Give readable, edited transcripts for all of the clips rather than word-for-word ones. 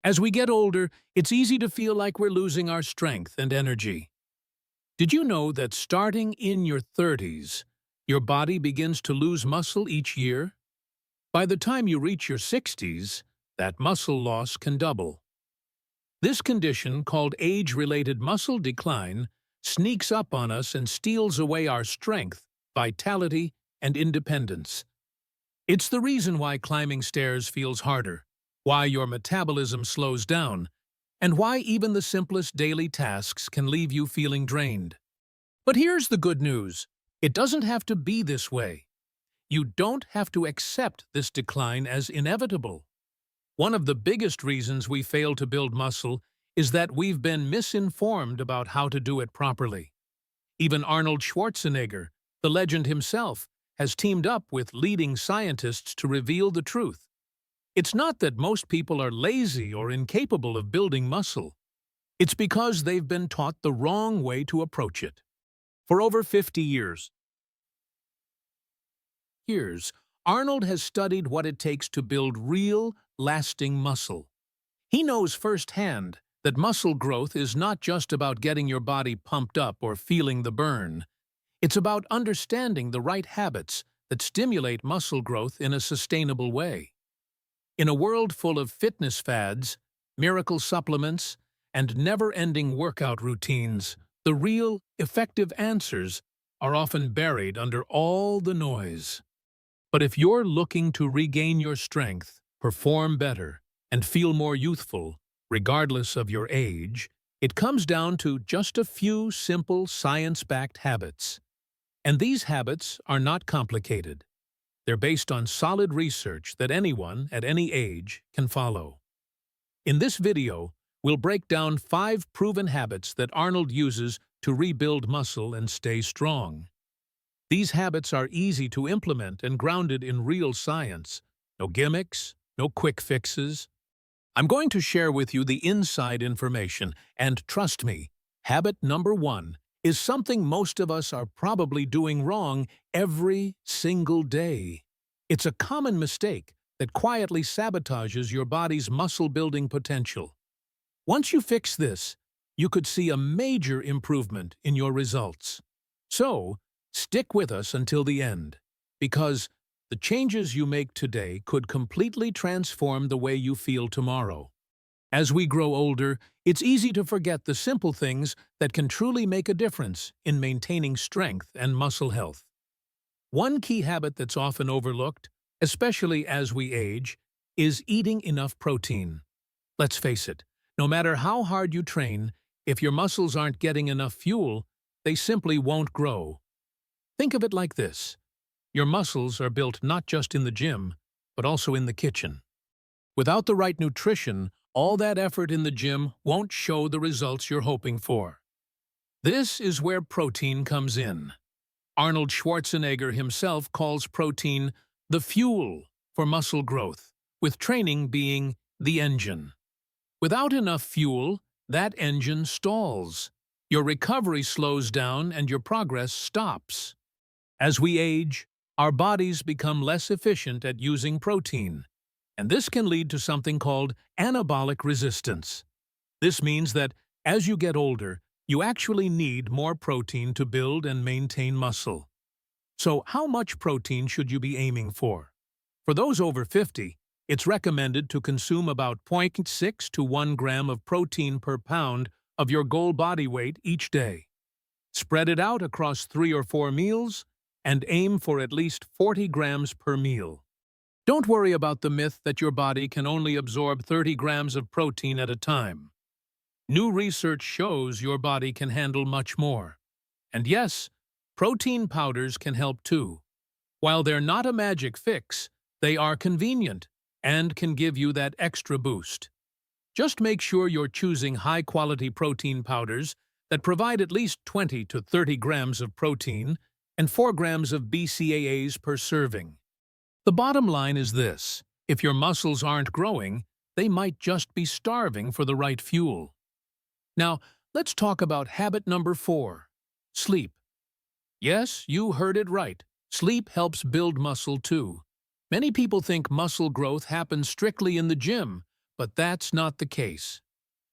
As we get older, it's easy to feel like we're losing our strength and energy. Did you know that starting in your 30s, your body begins to lose muscle each year? By the time you reach your 60s, that muscle loss can double. This condition, called age-related muscle decline, sneaks up on us and steals away our strength, vitality, and independence. It's the reason why climbing stairs feels harder, why your metabolism slows down, and why even the simplest daily tasks can leave you feeling drained. But here's the good news. It doesn't have to be this way. You don't have to accept this decline as inevitable. One of the biggest reasons we fail to build muscle is that we've been misinformed about how to do it properly. Even Arnold Schwarzenegger, the legend himself, has teamed up with leading scientists to reveal the truth. It's not that most people are lazy or incapable of building muscle. It's because they've been taught the wrong way to approach it. For over 50 years, Arnold has studied what it takes to build real, lasting muscle. He knows firsthand that muscle growth is not just about getting your body pumped up or feeling the burn. It's about understanding the right habits that stimulate muscle growth in a sustainable way. In a world full of fitness fads, miracle supplements, and never-ending workout routines, the real, effective answers are often buried under all the noise. But if you're looking to regain your strength, perform better, and feel more youthful, regardless of your age, it comes down to just a few simple science-backed habits. And these habits are not complicated. They're based on solid research that anyone at any age can follow. In this video, we'll break down 5 proven habits that Arnold uses to rebuild muscle and stay strong. These habits are easy to implement and grounded in real science. No gimmicks, no quick fixes. I'm going to share with you the inside information, and trust me, habit number 1 is something most of us are probably doing wrong every single day. It's a common mistake that quietly sabotages your body's muscle-building potential. Once you fix this, you could see a major improvement in your results. So, stick with us until the end, because the changes you make today could completely transform the way you feel tomorrow. As we grow older, it's easy to forget the simple things that can truly make a difference in maintaining strength and muscle health. One key habit that's often overlooked, especially as we age, is eating enough protein. Let's face it, no matter how hard you train, if your muscles aren't getting enough fuel, they simply won't grow. Think of it like this. Your muscles are built not just in the gym, but also in the kitchen. Without the right nutrition, all that effort in the gym won't show the results you're hoping for. This is where protein comes in. Arnold Schwarzenegger himself calls protein the fuel for muscle growth, with training being the engine. Without enough fuel, that engine stalls. Your recovery slows down and your progress stops. As we age, our bodies become less efficient at using protein, and this can lead to something called anabolic resistance. This means that as you get older, you actually need more protein to build and maintain muscle. So how much protein should you be aiming for? For those over 50, it's recommended to consume about 0.6 to 1 gram of protein per pound of your goal body weight each day. Spread it out across 3 or 4 meals, and aim for at least 40 grams per meal. Don't worry about the myth that your body can only absorb 30 grams of protein at a time. New research shows your body can handle much more. And yes, protein powders can help too. While they're not a magic fix, they are convenient and can give you that extra boost. Just make sure you're choosing high-quality protein powders that provide at least 20 to 30 grams of protein and 4 grams of BCAAs per serving. The bottom line is this: if your muscles aren't growing, they might just be starving for the right fuel. Now, let's talk about habit number 4, sleep. Yes, you heard it right. Sleep helps build muscle too. Many people think muscle growth happens strictly in the gym, But that's not the case.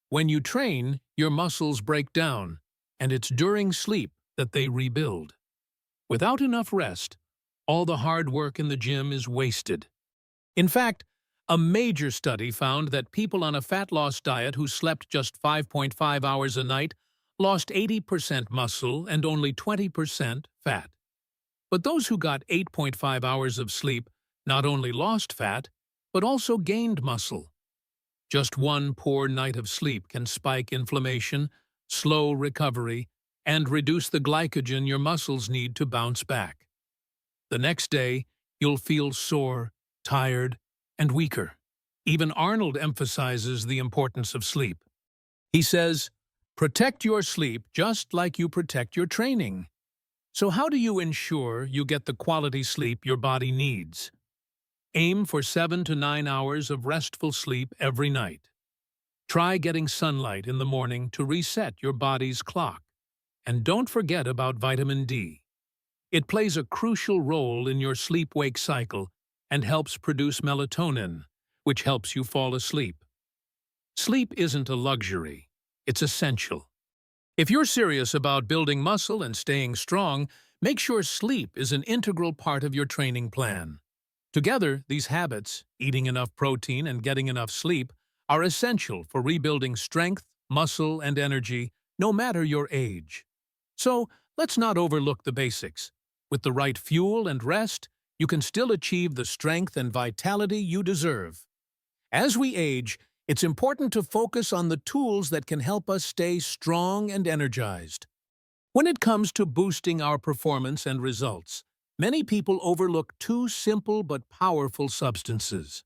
When you train, your muscles break down, and it's during sleep that they rebuild. Without enough rest, all the hard work in the gym is wasted. In fact, a major study found that people on a fat loss diet who slept just 5.5 hours a night lost 80% muscle and only 20% fat. But those who got 8.5 hours of sleep not only lost fat, but also gained muscle. Just one poor night of sleep can spike inflammation, slow recovery, and reduce the glycogen your muscles need to bounce back. The next day, you'll feel sore, tired, and weaker. Even Arnold emphasizes the importance of sleep. He says, "Protect your sleep just like you protect your training." So how do you ensure you get the quality sleep your body needs? Aim for 7 to 9 hours of restful sleep every night. Try getting sunlight in the morning to reset your body's clock. And don't forget about vitamin D. It plays a crucial role in your sleep-wake cycle and helps produce melatonin, which helps you fall asleep. Sleep isn't a luxury, it's essential. If you're serious about building muscle and staying strong, make sure sleep is an integral part of your training plan. Together, these habits, eating enough protein and getting enough sleep, are essential for rebuilding strength, muscle, and energy, no matter your age. So, let's not overlook the basics. With the right fuel and rest, you can still achieve the strength and vitality you deserve. As we age, it's important to focus on the tools that can help us stay strong and energized. When it comes to boosting our performance and results, many people overlook two simple but powerful substances: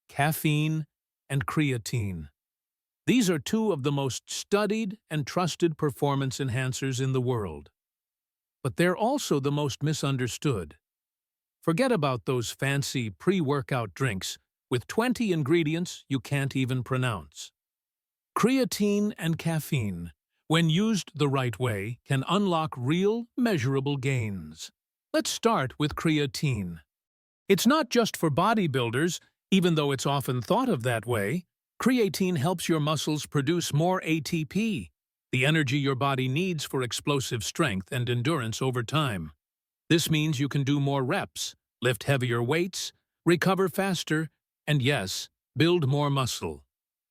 caffeine and creatine. These are two of the most studied and trusted performance enhancers in the world. But they're also the most misunderstood. Forget about those fancy pre-workout drinks with 20 ingredients you can't even pronounce. Creatine and caffeine, when used the right way, can unlock real, measurable gains. Let's start with creatine. It's not just for bodybuilders, even though it's often thought of that way. Creatine helps your muscles produce more ATP, the energy your body needs for explosive strength and endurance over time. This means you can do more reps, lift heavier weights, recover faster, and yes, build more muscle.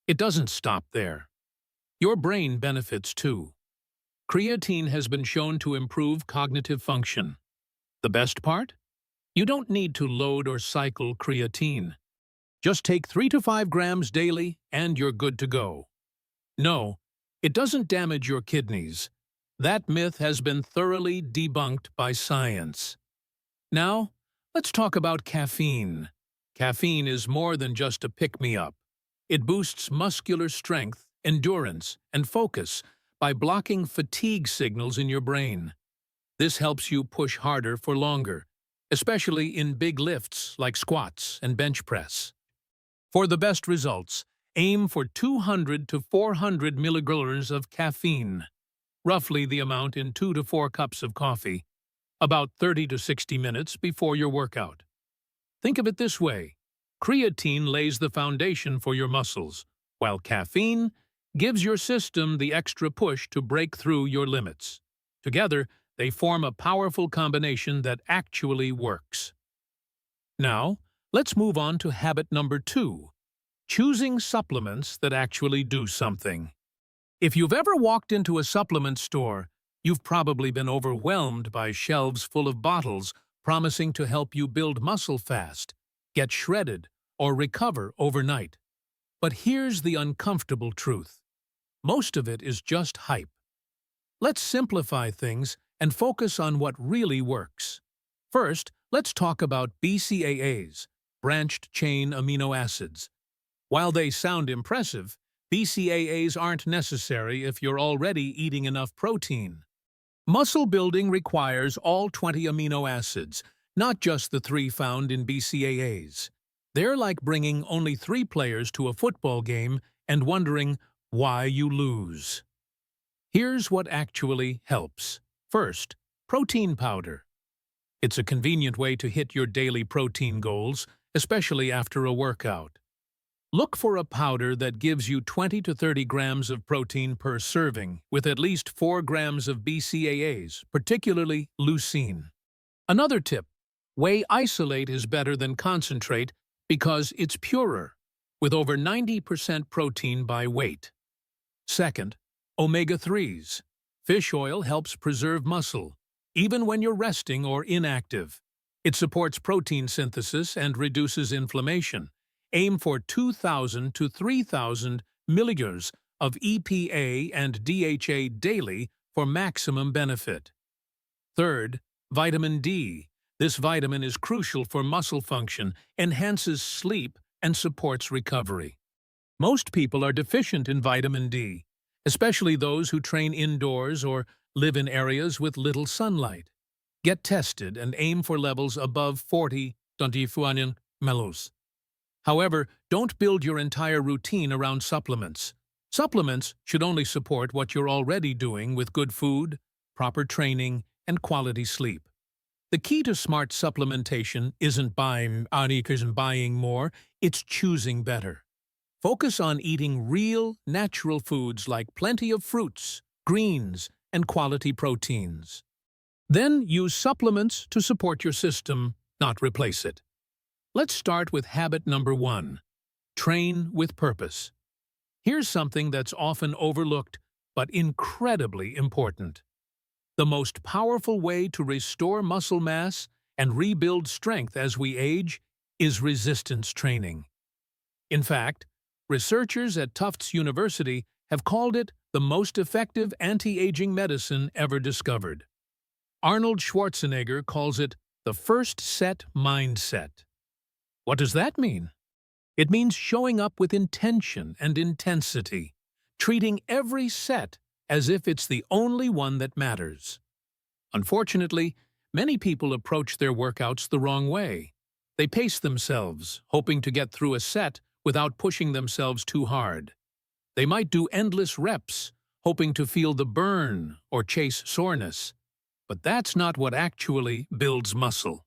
It doesn't stop there. Your brain benefits too. Creatine has been shown to improve cognitive function. The best part? You don't need to load or cycle creatine. Just take 3 to 5 grams daily and you're good to go. No, it doesn't damage your kidneys. That myth has been thoroughly debunked by science. Now, let's talk about caffeine. Caffeine is more than just a pick-me-up. It boosts muscular strength, endurance, and focus by blocking fatigue signals in your brain. This helps you push harder for longer, especially in big lifts like squats and bench press. For the best results, aim for 200 to 400 milligrams of caffeine, roughly the amount in 2 to 4 cups of coffee, about 30 to 60 minutes before your workout. Think of it this way: creatine lays the foundation for your muscles, while caffeine gives your system the extra push to break through your limits. Together, they form a powerful combination that actually works. Now, let's move on to habit number 2, choosing supplements that actually do something. If you've ever walked into a supplement store, you've probably been overwhelmed by shelves full of bottles promising to help you build muscle fast, get shredded, or recover overnight. But here's the uncomfortable truth. Most of it is just hype. Let's simplify things and focus on what really works. First, let's talk about BCAAs, branched-chain amino acids. While they sound impressive, BCAAs aren't necessary if you're already eating enough protein. Muscle building requires all 20 amino acids, not just the 3 found in BCAAs. They're like bringing only 3 players to a football game and wondering why you lose. Here's what actually helps. First, protein powder. It's a convenient way to hit your daily protein goals, especially after a workout. Look for a powder that gives you 20 to 30 grams of protein per serving, with at least 4 grams of BCAAs, particularly leucine. Another tip: whey isolate is better than concentrate because it's purer, with over 90% protein by weight. Second, omega-3s. Fish oil helps preserve muscle, even when you're resting or inactive. It supports protein synthesis and reduces inflammation. Aim for 2,000 to 3,000 milligrams of EPA and DHA daily for maximum benefit. Third, vitamin D. This vitamin is crucial for muscle function, enhances sleep, and supports recovery. Most people are deficient in vitamin D, especially those who train indoors or live in areas with little sunlight. Get tested and aim for levels above 40 milligrams. However, don't build your entire routine around supplements. Supplements should only support what you're already doing with good food, proper training, and quality sleep. The key to smart supplementation isn't buying more, it's choosing better. Focus on eating real, natural foods like plenty of fruits, greens, and quality proteins. Then use supplements to support your system, not replace it. Let's start with habit number 1. Train with purpose. Here's something that's often overlooked, but incredibly important. The most powerful way to restore muscle mass and rebuild strength as we age is resistance training. In fact, researchers at Tufts University have called it the most effective anti-aging medicine ever discovered. Arnold Schwarzenegger calls it the first set mindset. What does that mean? It means showing up with intention and intensity, treating every set as if it's the only one that matters. Unfortunately, many people approach their workouts the wrong way. They pace themselves, hoping to get through a set without pushing themselves too hard. They might do endless reps, hoping to feel the burn or chase soreness. But that's not what actually builds muscle.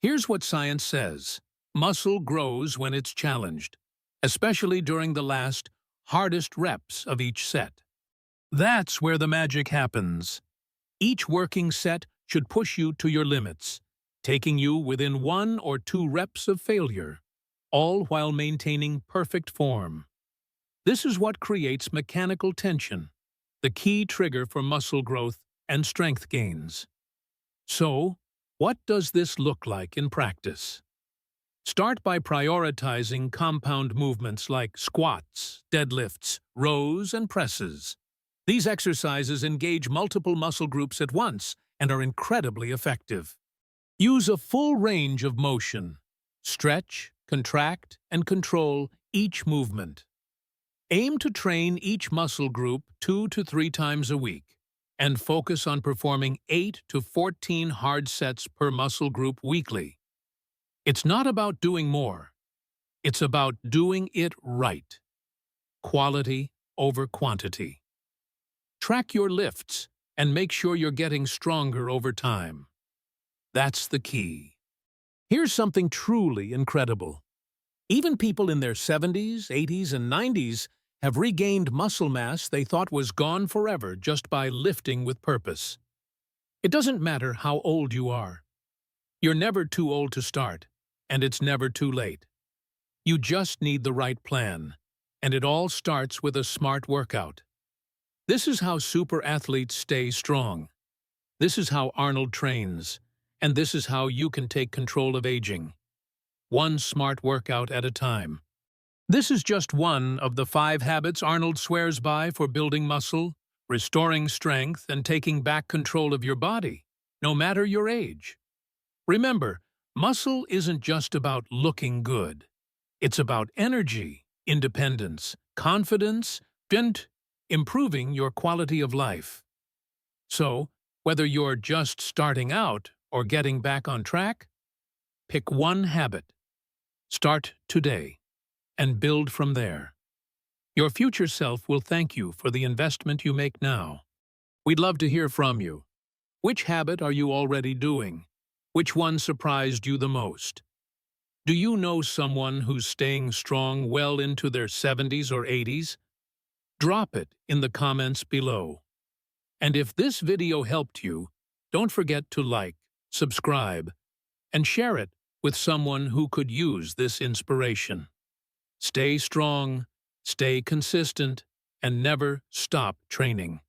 Here's what science says. Muscle grows when it's challenged, especially during the last, hardest reps of each set. That's where the magic happens. Each working set should push you to your limits, taking you within 1 or 2 reps of failure, all while maintaining perfect form. This is what creates mechanical tension, the key trigger for muscle growth and strength gains. So, what does this look like in practice? Start by prioritizing compound movements like squats, deadlifts, rows, and presses. These exercises engage multiple muscle groups at once and are incredibly effective. Use a full range of motion. Stretch, contract, and control each movement. Aim to train each muscle group 2 to 3 times a week, and focus on performing 8 to 14 hard sets per muscle group weekly. It's not about doing more. It's about doing it right. Quality over quantity. Track your lifts and make sure you're getting stronger over time. That's the key. Here's something truly incredible. Even people in their 70s, 80s, and 90s have regained muscle mass they thought was gone forever just by lifting with purpose. It doesn't matter how old you are. You're never too old to start, and it's never too late. You just need the right plan, and it all starts with a smart workout. This is how super athletes stay strong. This is how Arnold trains, and this is how you can take control of aging. One smart workout at a time. This is just one of the 5 habits Arnold swears by for building muscle, restoring strength, and taking back control of your body, no matter your age. Remember, muscle isn't just about looking good. It's about energy, independence, confidence, and improving your quality of life. So, whether you're just starting out or getting back on track, pick one habit. Start today and build from there. Your future self will thank you for the investment you make now. We'd love to hear from you. Which habit are you already doing? Which one surprised you the most? Do you know someone who's staying strong well into their 70s or 80s? Drop it in the comments below. And if this video helped you, don't forget to like, subscribe, and share it with someone who could use this inspiration. Stay strong, stay consistent, and never stop training.